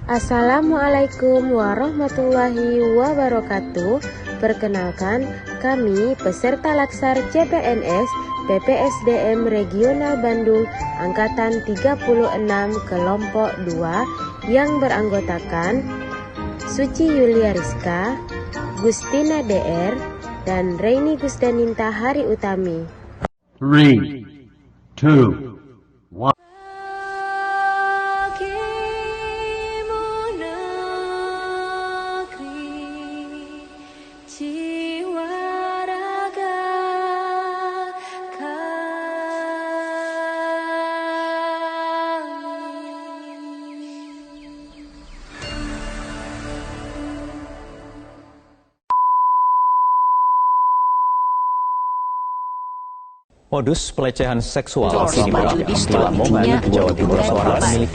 Assalamualaikum warahmatullahi wabarakatuh. Perkenalkan, kami peserta Laksar CPNS PPSDM Regional Bandung Angkatan 36 Kelompok 2 yang beranggotakan Suci Yulia Rizka, Gustina DR, dan Reini Gusdaninta Hari Utami. 3, 2, 1. Modus pelecehan seksual ini berakhir di Lamongan, Jawa Timur, seorang milik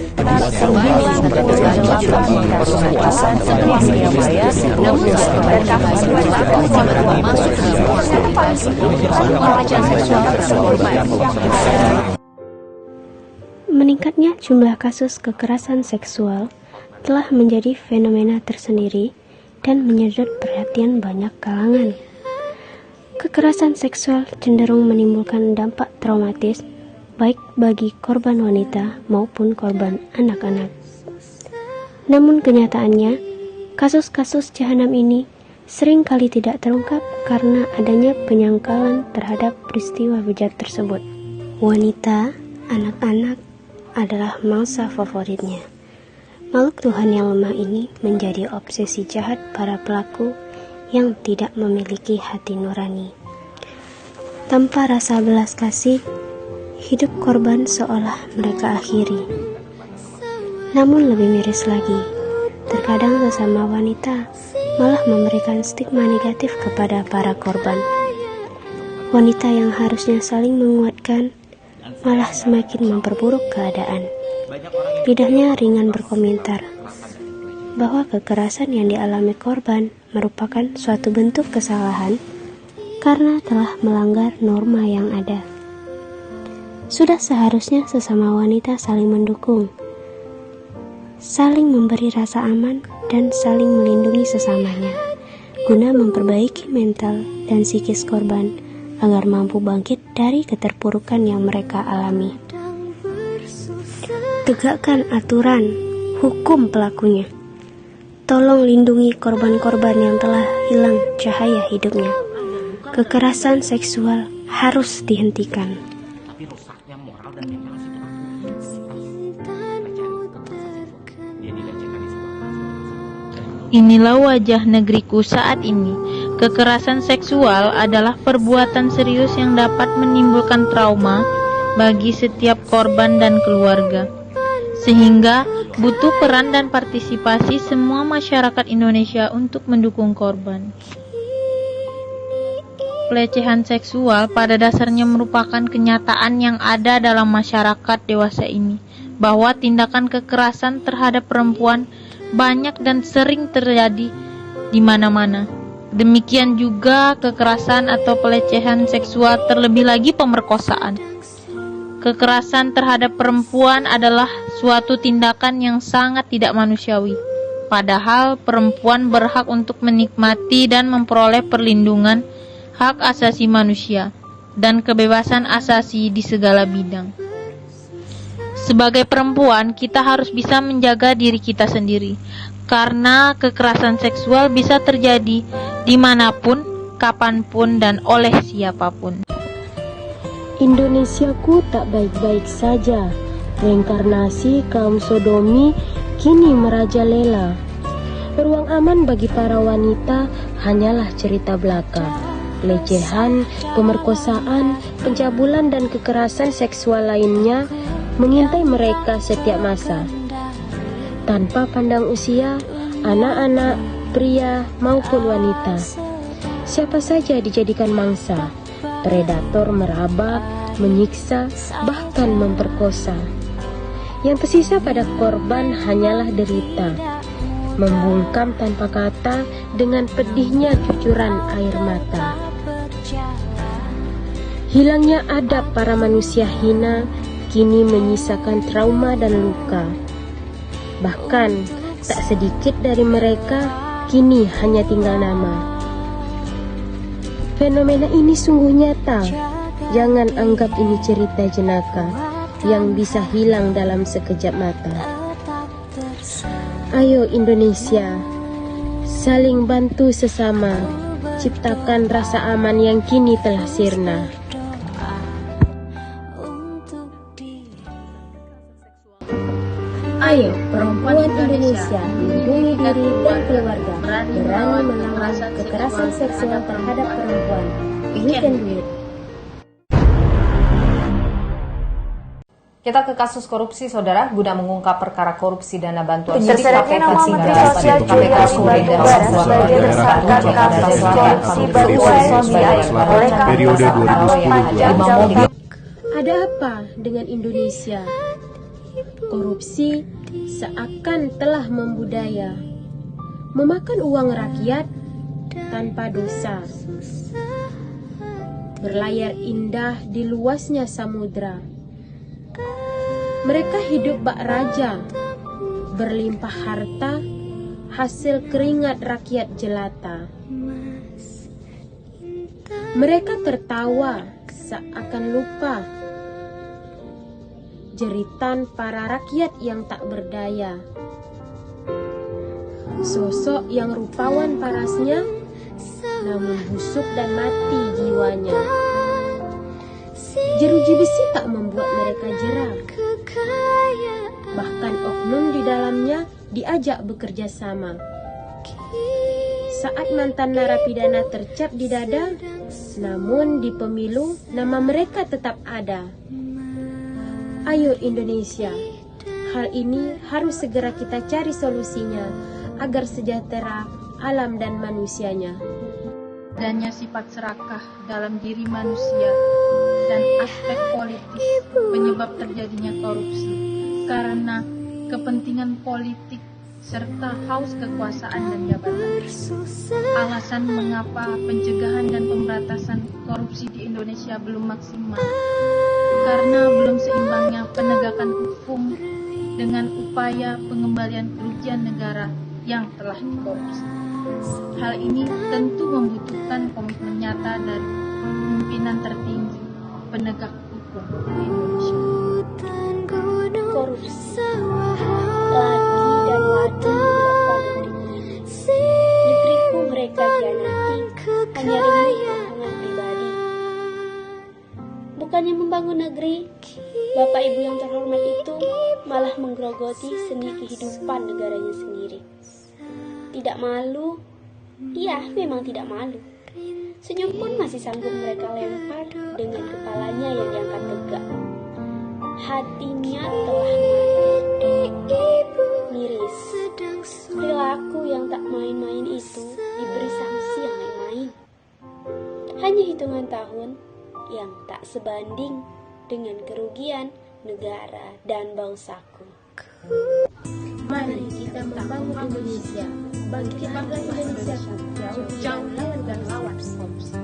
Meningkatnya jumlah kasus kekerasan seksual telah menjadi fenomena tersendiri dan menyedot perhatian banyak kalangan. Kekerasan seksual cenderung menimbulkan dampak traumatis baik bagi korban wanita maupun korban anak-anak. Namun kenyataannya, kasus-kasus jahanam ini sering kali tidak terungkap karena adanya penyangkalan terhadap peristiwa bejat tersebut. Wanita, anak-anak adalah mangsa favoritnya. Makhluk Tuhan yang lemah ini menjadi obsesi jahat para pelaku yang tidak memiliki hati nurani. Tanpa rasa belas kasih, hidup korban seolah mereka akhiri. Namun lebih miris lagi, terkadang sesama wanita malah memberikan stigma negatif kepada para korban. Wanita yang harusnya saling menguatkan malah semakin memperburuk keadaan. Lidahnya ringan berkomentar bahwa kekerasan yang dialami korban merupakan suatu bentuk kesalahan karena telah melanggar norma yang ada. Sudah seharusnya sesama wanita saling mendukung, saling memberi rasa aman, dan saling melindungi sesamanya, guna memperbaiki mental dan psikis korban agar mampu bangkit dari keterpurukan yang mereka alami. Tegakkan aturan, hukum pelakunya. Tolong lindungi korban-korban yang telah hilang cahaya hidupnya. Kekerasan seksual harus dihentikan. Inilah wajah negeriku saat ini. Kekerasan seksual adalah perbuatan serius yang dapat menimbulkan trauma bagi setiap korban dan keluarga. Sehingga butuh peran dan partisipasi semua masyarakat Indonesia untuk mendukung korban. Pelecehan seksual pada dasarnya merupakan kenyataan yang ada dalam masyarakat dewasa ini, bahwa tindakan kekerasan terhadap perempuan banyak dan sering terjadi di mana-mana. Demikian juga kekerasan atau pelecehan seksual, terlebih lagi pemerkosaan. Kekerasan terhadap perempuan adalah suatu tindakan yang sangat tidak manusiawi. Padahal perempuan berhak untuk menikmati dan memperoleh perlindungan hak asasi manusia dan kebebasan asasi di segala bidang. Sebagai perempuan, kita harus bisa menjaga diri kita sendiri, karena kekerasan seksual bisa terjadi dimanapun, kapanpun, dan oleh siapapun. Indonesiaku tak baik-baik saja. Reinkarnasi kaum sodomi kini merajalela. Ruang aman bagi para wanita hanyalah cerita belaka. Pelecehan, pemerkosaan, pencabulan, dan kekerasan seksual lainnya mengintai mereka setiap masa. Tanpa pandang usia, anak-anak, pria, maupun wanita. Siapa saja dijadikan mangsa. Predator meraba, menyiksa, bahkan memperkosa. Yang tersisa pada korban hanyalah derita, membungkam tanpa kata dengan pedihnya cucuran air mata. Hilangnya adab para manusia hina kini menyisakan trauma dan luka. Bahkan Tak sedikit dari mereka kini hanya tinggal nama. Fenomena ini sungguh nyata. Jangan anggap ini cerita jenaka yang bisa hilang dalam sekejap mata. Ayo Indonesia, saling bantu sesama, ciptakan rasa aman yang kini telah sirna. Ayo perempuan Indonesia, lindungi diri dan keluarga, berani melawan kekerasan seksual terhadap perempuan. We can do it. Kita ke kasus korupsi, saudara. Guna mengungkap perkara korupsi dana bantuan Terseretnya nama Menteri Sosial Juliari Batubara sebagai tersangka kasus korupsi bantuan sosial oleh periode 2010-2020. Ada apa dengan Indonesia? Korupsi seakan telah membudaya, memakan uang rakyat tanpa dosa, berlayar indah di luasnya samudra. Mereka hidup bak raja, berlimpah harta, hasil keringat rakyat jelata. Mereka tertawa seakan lupa jeritan para rakyat yang tak berdaya. Sosok yang rupawan parasnya, namun busuk dan mati jiwanya. Jeruji besi tak membuat mereka jerah. Bahkan oknum di dalamnya diajak bekerja sama. Saat mantan narapidana tercap di dada, namun di pemilu nama mereka tetap ada. Ayo Indonesia, hal ini harus segera kita cari solusinya agar sejahtera alam dan manusianya. Adanya sifat serakah dalam diri manusia dan aspek politis penyebab terjadinya korupsi karena kepentingan politik serta haus kekuasaan dan jabatan. Alasan mengapa pencegahan dan pemberantasan korupsi di Indonesia belum maksimal karena belum seimbangnya penegakan hukum dengan upaya pengembalian kerugian negara yang telah dikorupsi. Hal ini tentu membutuhkan komitmen nyata dari pimpinan tertinggi penegak hukum di Indonesia. Korupsi lagi dan lagi negeriku mereka hianati hanya demi keuntungan pribadi. Bukannya membangun negeri, Bapak Ibu yang terhormat itu malah menggerogoti seni kehidupan negaranya sendiri. Tidak malu? Iya, memang tidak malu. Senyum pun masih sanggup mereka lempar dengan kepalanya yang diangkat tegak. Hatinya telah mati. Miris. Perilaku yang tak main-main itu diberi sanksi yang main-main. Hanya hitungan tahun yang tak sebanding dengan kerugian negara dan bangsaku. Mari kita membangun Indonesia, bangkitkan Indonesia, jauh lawan dan lawan korupsi.